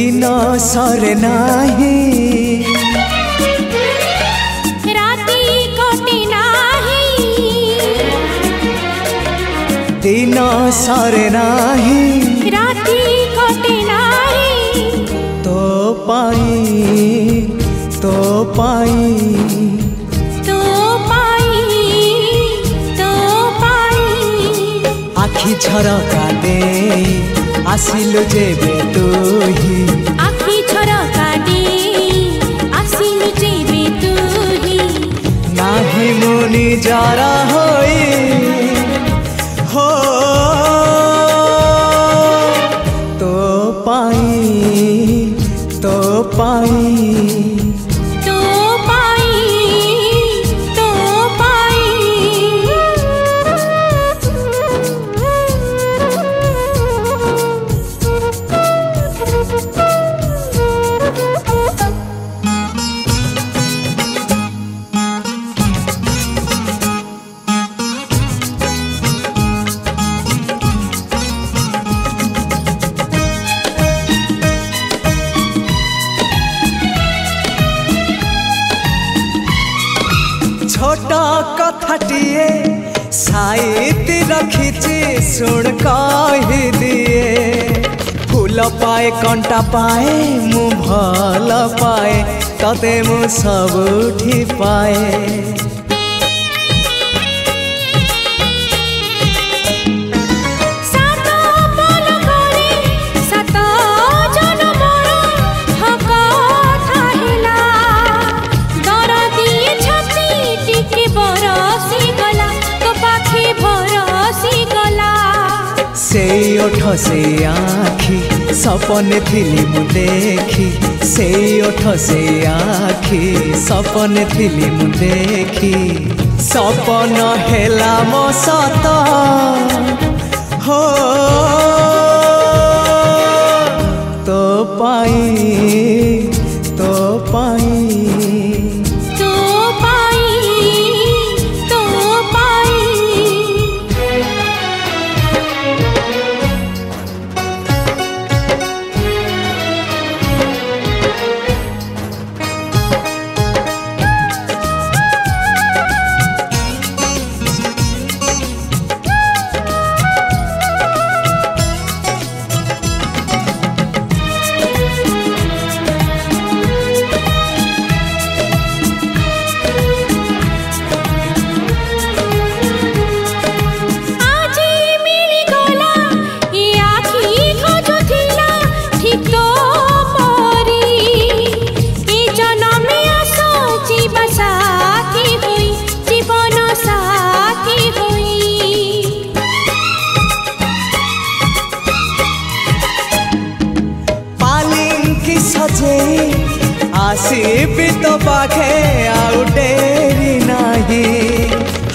दिन सरे नाही राती कटे नाही दिन सरे नाही राती कटे नाही तो पाई तो पाई तो पाई तो पाई आखि झरका दे आसिलु जेबे तुही आखि झरका दे आसिलु जेबे तुही नाही मुनि जरा होई हो तो पाई तो पाई तो पाई तो पाई छोट कथाटिए साइति रखिछि सुन कहि दिए फूल पाए कंटा पाए मु भल पाए तते मु सबुठी पाए से ओठ से आखि सपने थिली मु देखी से ओठ से आखि सपने थिली मु देखी सपन हेला मो सत हो तो पाई तो पाई तो पाई तो पाई आसीबी तो पाखे आउ डेरी नाही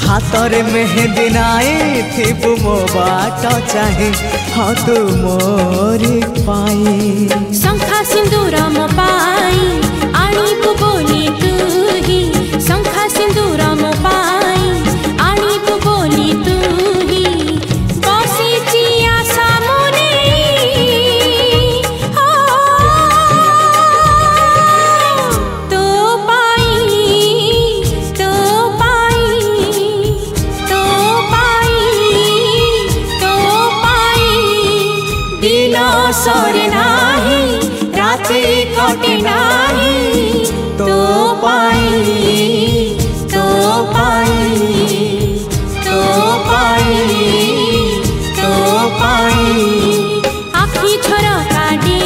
हाथरे मेहंदी नाई थिबु मो बाट चाहे हाँ तू मोरी पाई शंखा सिंदूर मो पाई आनिबु बोली तुही शंखा सिंदूर मो पाई आनिबु बोली तुही बसिची आशा मुने तो पाई तो पाई तो पाई तो पाई दिन सरे नाही राति कटे नाही तो पाई तो पाई तो पाई तो पाई आखि झरका दे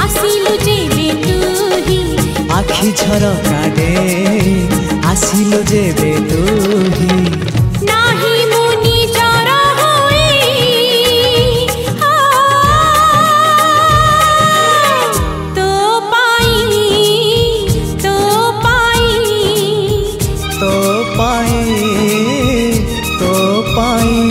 आसिलु जेबे तुही आखि झरका दे आसिलु जेबे तुही नाही मुनि जरा होई तो पाई तो पाई तो पाई तो पाई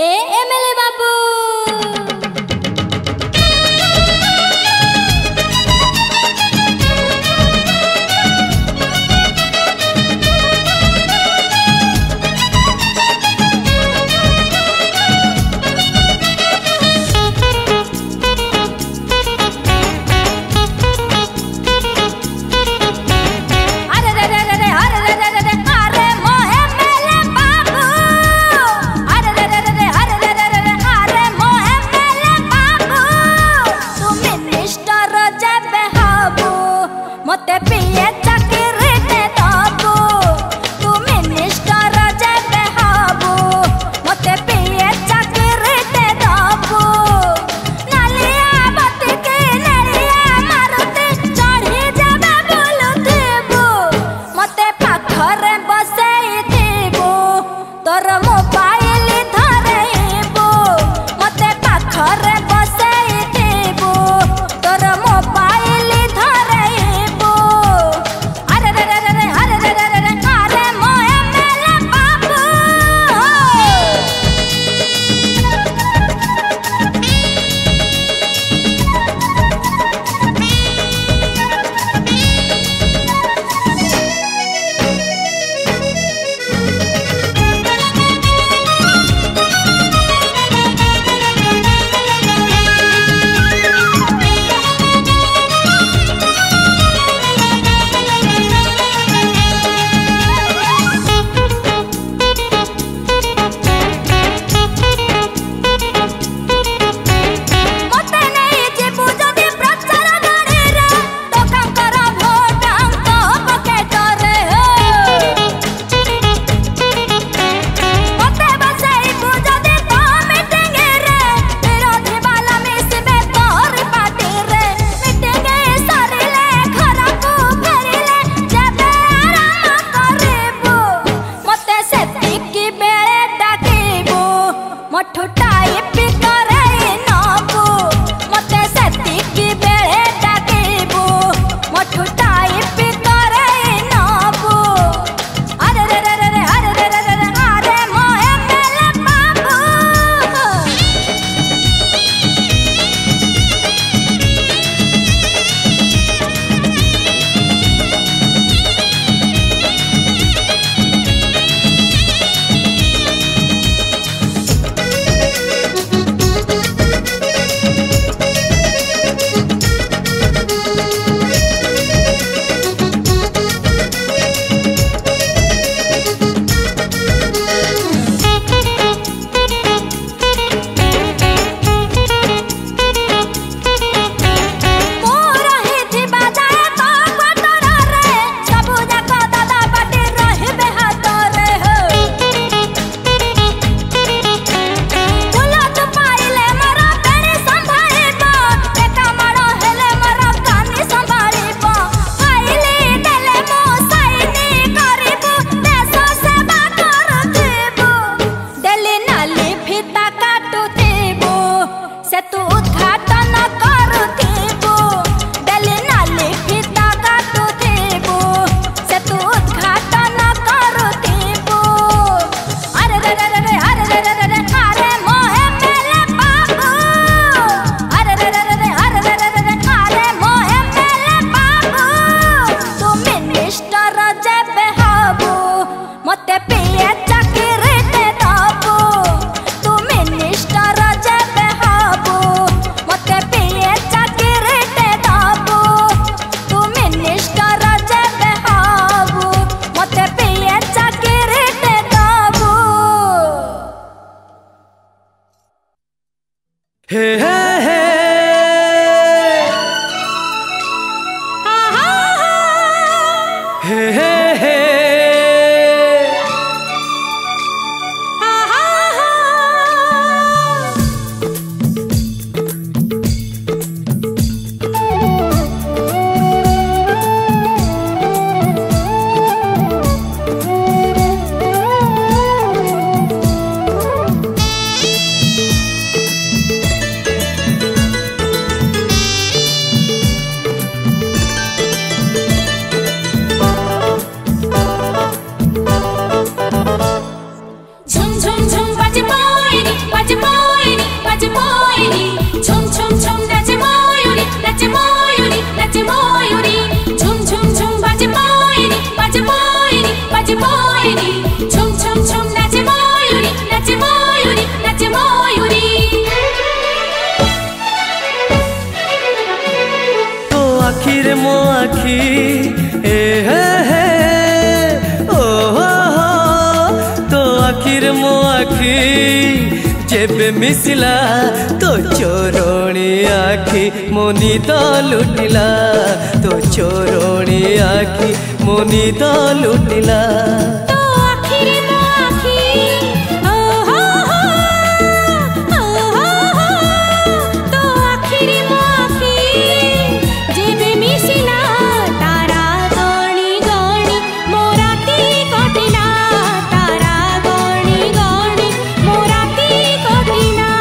ए एमएलए बाबू जेबे मिसिला तो चोरोणी आखी मो निद लुटिला तो चोरोणी आखी मो निद लुटिला तो आखिर मो आखी ओ हो हो ओ हो हो तो आखिर मो आखी जेबे मिसिला तारा गणी गणी मो राती कटिला तारा गणी गणी मो राती कटिला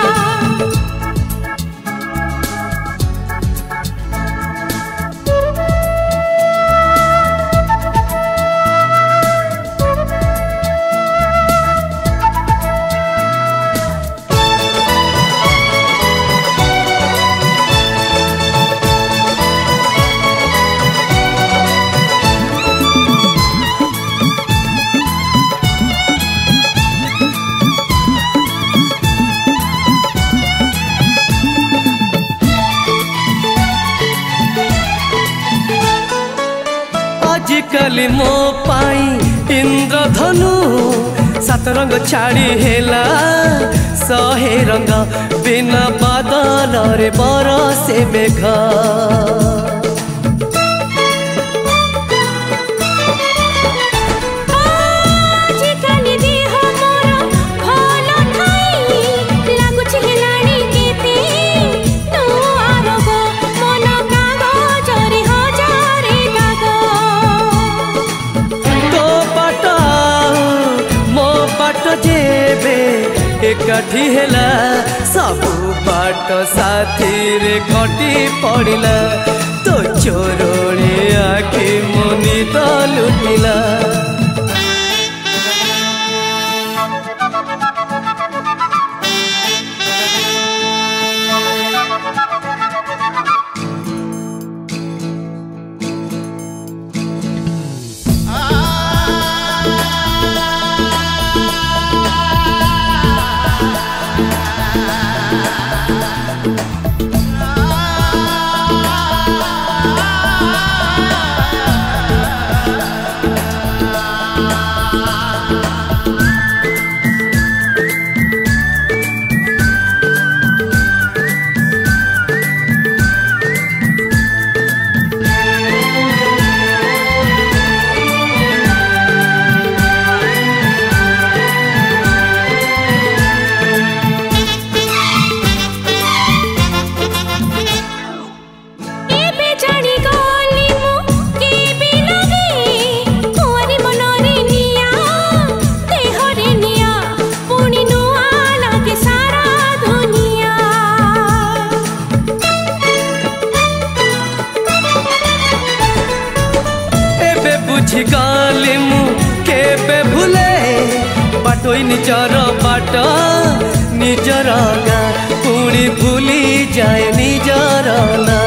आजिकल मो पाई इंद्रधनु सात रंग छाड़ी हेला सहे रंग बिना बादल रे बरसे मेघ आजिकल देह मोर भल ठाई लागुछि हेलाणी केते नुआ रोग मन कागजरे हजारे दाग तो बाट मो बाट जेबे एकाठी हेला सबु बाट साथी रे कटी पड़िला तो चोरोणी आखी मो निद लुटिला एबे जानी गली मु केबे लगे कुआरी मनरे निया देहरे निया पुणी नुआ लागे सारा दुनिया एबे बुझी गली मु केबे भूले बाटोई निजर बाट निजर गाँ पुणी भूली जाए निजर ना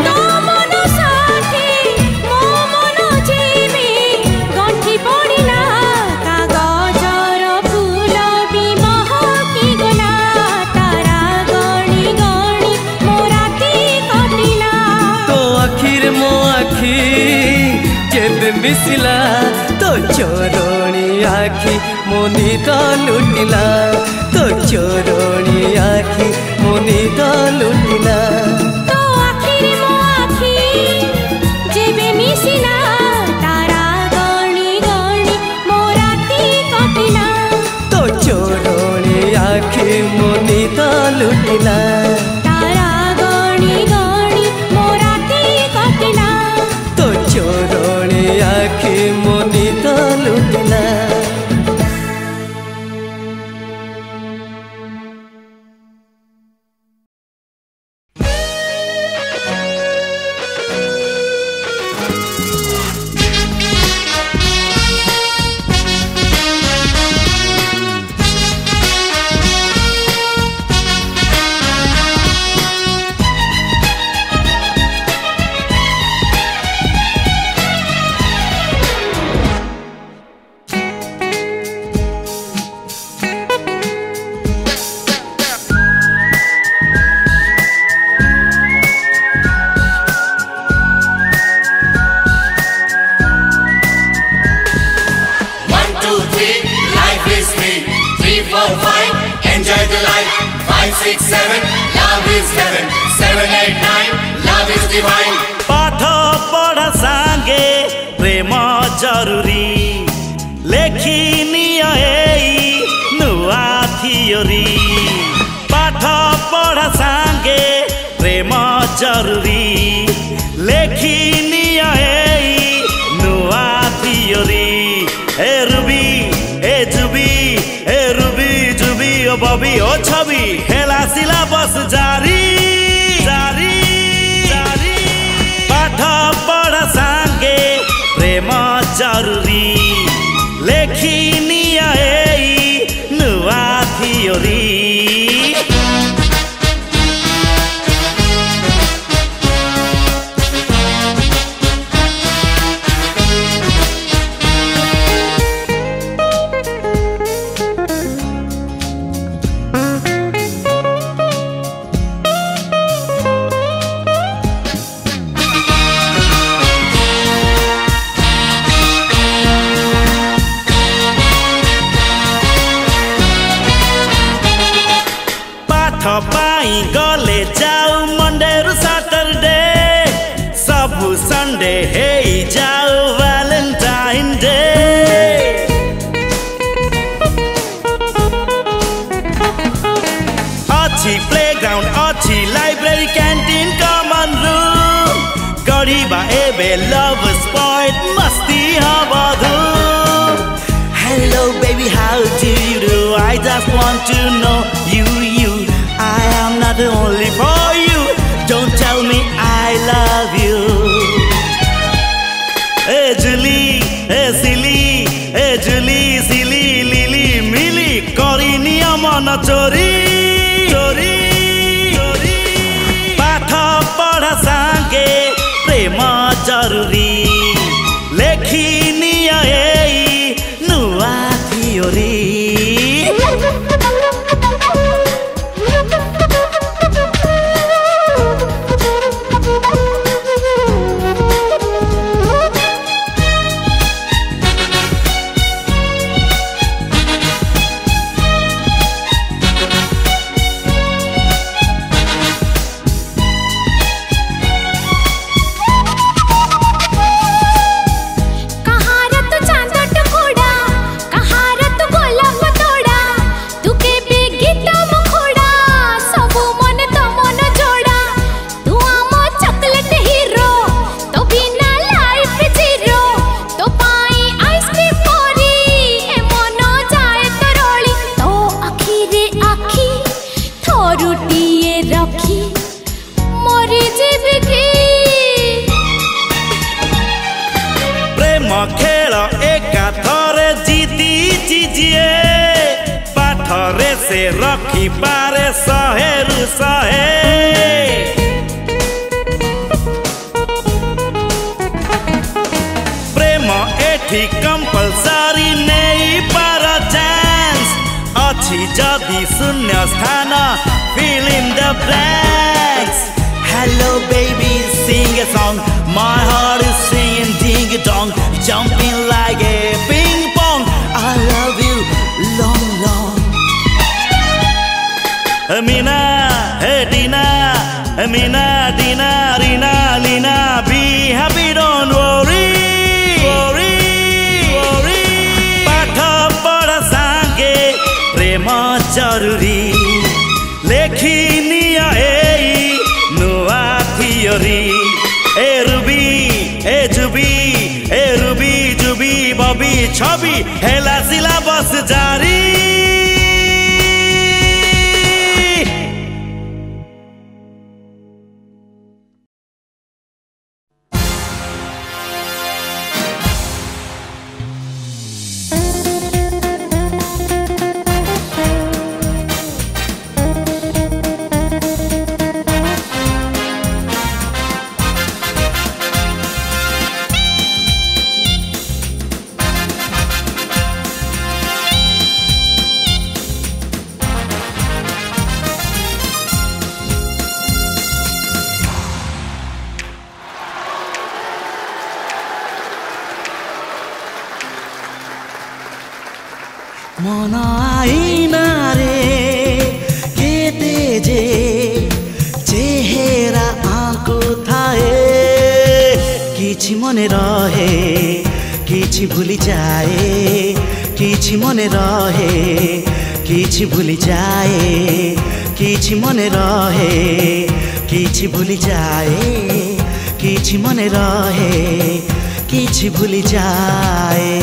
तो मन साथी मो मन जेबे गंठी पड़िला कागजर फूल भी महकी गला तारा गणी गणी मो राती कटिला तो आखिर मो आखी जेबे मिसिला तो चोरोणी आखी मो निद लुटिला तो चोरोणी आखी मो निद लुटिला तो आखिर मो आखी जेबे मिसिला तारा गणी गणी मो राती कटिला तो चोरोणी आखी मो निद लुटिला तारा गणी गणी मो राती कटिला तो चोरोणी आखी मो निद लुटिला 4, 5, enjoy the life. 5, 6, 7, love is heaven. 7, 8, 9, love is divine. पाठ पढ़ा सांगे प्रेम जरूरी लेखिनी नुआ थियोरी पाठ पढ़ा सांगे प्रेम जरूरी लेखिनी नुआ थियोरी ए रुबी ए जुबी ए रुबी जुबी ओ बबी ओ छवि हेला सिलेबस जारी जारी जारी पाठ पढ़ा सांगे प्रेम जरूरी लेखिनी नुआ थियोरी पाई गले जाऊ मंडे रु सैटरडे सबु संडे हे जाऊ वैलेंटाइन डे अच्छी प्लेग्राउंड अच्छी लाइब्रेरी कैंटीन कॉमन रूम गरीबा एबे लव स्पॉट मस्ती हवाधू Hello baby how do you do I just want to know you I am not only for you don't tell me I love you Hey Julie hey silly hey Julie silly lily mili korini amana chori chori chori पाठ पढ़ा सांगे प्रेम जरूरी लेखिनी नुआ theory खेल एका थरे जीती जीजिए पाथरे से रखी पारे सहेरु सहे प्रेम एठी कंपलसरी नहीं पार चांस अच्छी जदी शून्य स्थान fill in the blanks Hello baby sing a song my heart is singing ding dong jumping like a ping pong I love you long long Amina hey Dina Amina Dina Rina Lina be happy don't worry worry worry पाठ पढ़ा सांगे प्रेम जरूरी लेखिनी नुआ theory ए ruby ए जुबी ए ruby जुबी बबी छवि हेला syllabus जारी आईना रे केते जे चेहरा आंको थाए किछि मने रहे किछि भूली जाए किछि मने रहे किछि भूली जाए किछि मने रहे किछि भूली जाए किछि मने रहे किछि भूली जाए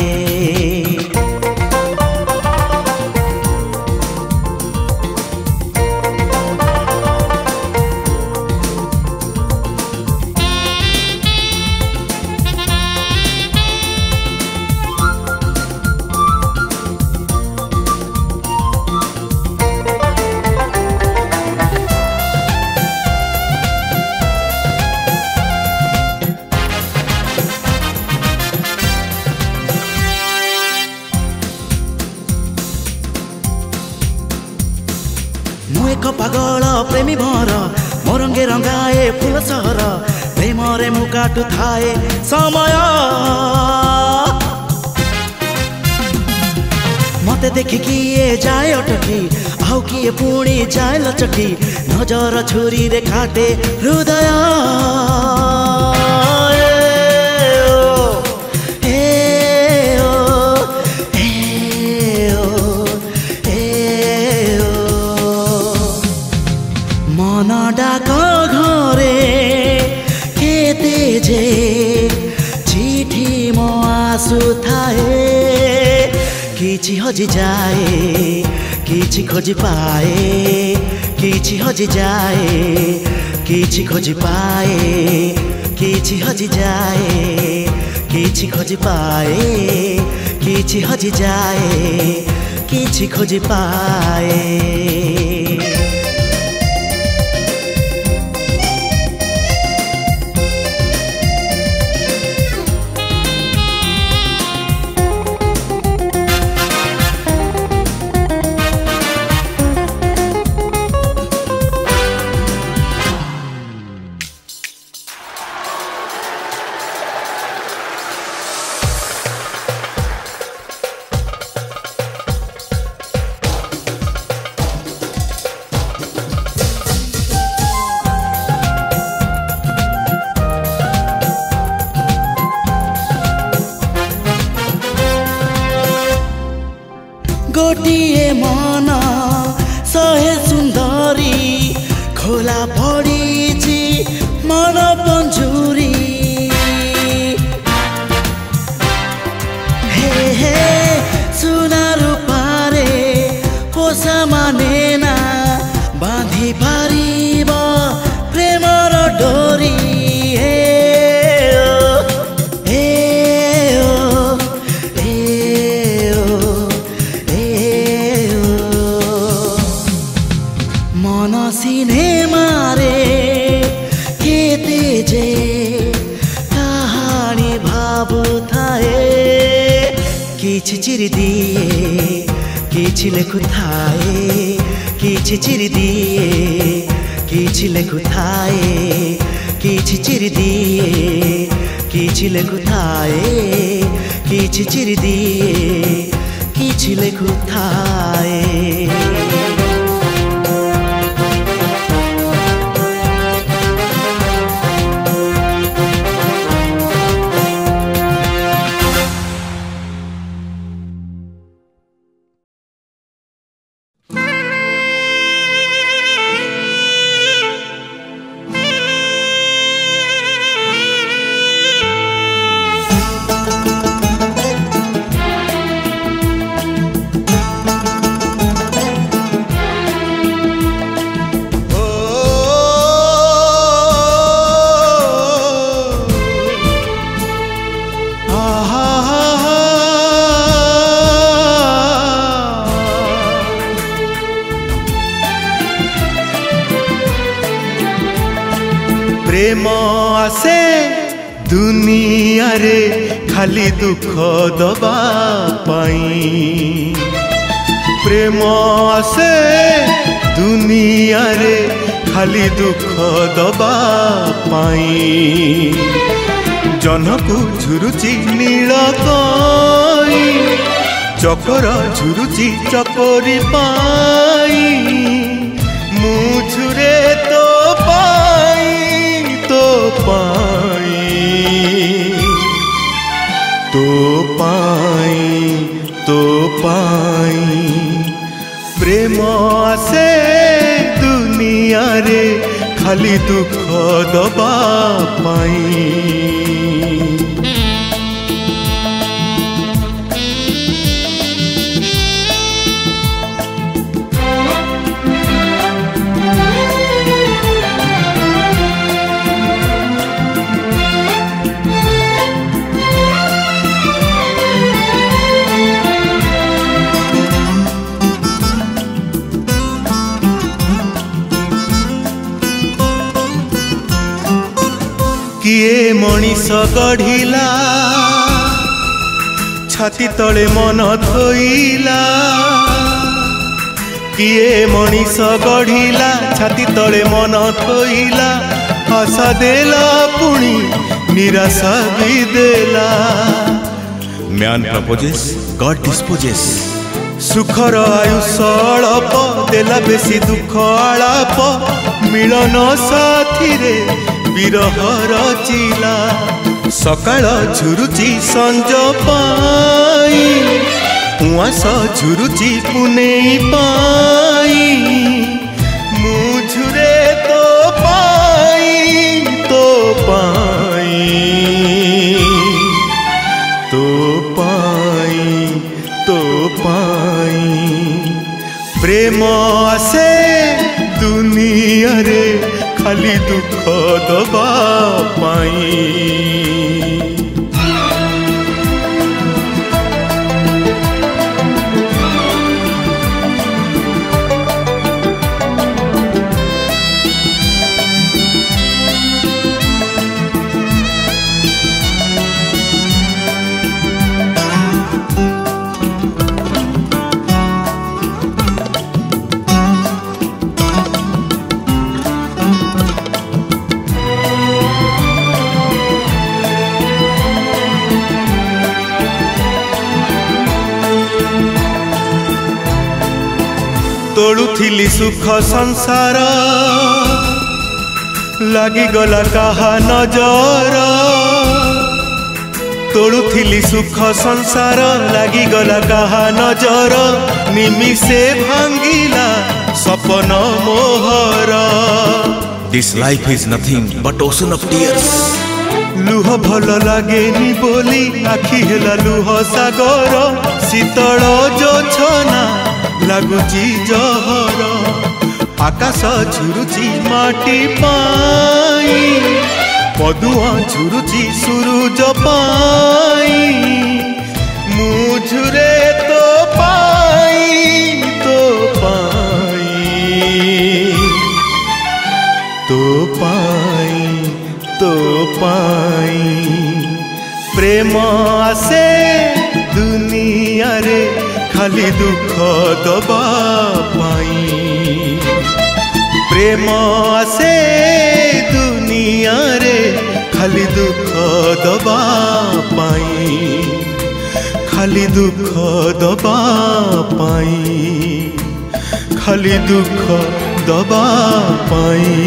एक पागल प्रेमी भर मोरंगे रंगाए फूल सहर प्रेम रे मु काटु थाए समय मते देखि किए जाए अटकी आउ किए पुणी जाए लचकी नजर छुरी रे काटे हृदय मन डाक घरे केते जे चिठी मो आसु थाए किछि हजि जाए किछि खोजि पाए किछि हजि जाए किछि खोजि पाए किछि हजि जाए किछि खोजि पाए किछि हजि जाए किछि खोजि पाए गोटिए मन सहे सुंदरी खोला पड़ी मन पंजुरी हे हे सुना रूपारे पोषा माने ना बांधी पारिब प्रेमर डोरी सिनेमा रे केते जे कहानी भाबु थाए किछि चिरी दिए किछि लेखु थाए किछि चिरी दिए किछि लेखु थाए किछि चिरी दिए किछि लेखु थाए किछि चिरी दिए किछि लेखु थाए प्रेम आसे दुनिया रे खाली दुख दबा पाई प्रेम आसे दुनिया रे खाली दुख दबा पाई जनकु झुरुची नील कई चकर झुरुची चकरी पाई मुझुरे तो पाई तो पाई तो पाई तो पाई प्रेम आसे दुनिया रे खाली दुख दबा पाई। किए मनीष गढ़िला छाती तले मन थोइला किए मनीष गढ़िला छाती तले मन थोइला आशा देला पुणी निराशा भी देला। मैन प्रपोजेस गॉड डिस्पोजेस सुखर आयुष अल्प देला बेसी दुख आलाप मिलन साथी रे विरहर चिला सकाळ झुरुची संज पाई उआस झुरुची पुनेई पाई मुझुरे तो पाई तो पाई तो पाई तो पाई प्रेम आसे दुनिया रे खाली दुख दबा पाई। तोड़ुथिली सुख संसार लागिगला कहा नजर तोड़ुथिली सुख संसार लागिगला कहा नजर निमिषे भांगिला सपन मोहर। This life is nothing but ocean of tears लुह भल लागेनी बोली आखि हेला लुह सागर शीतल जोछना लगुची जहर आकाश झुरुची माटी पाई पदुआ झुरुची सुरुज पाई मुझुरे तो पाई तो पाई तो पाई तो पाई प्रेम आसे दुनिया रे खाली दुख दबा पाई प्रेम आसे दुनिया रे खाली दुख दबा पाई खाली दुख दबा पाई खाली दुख दबा पाई।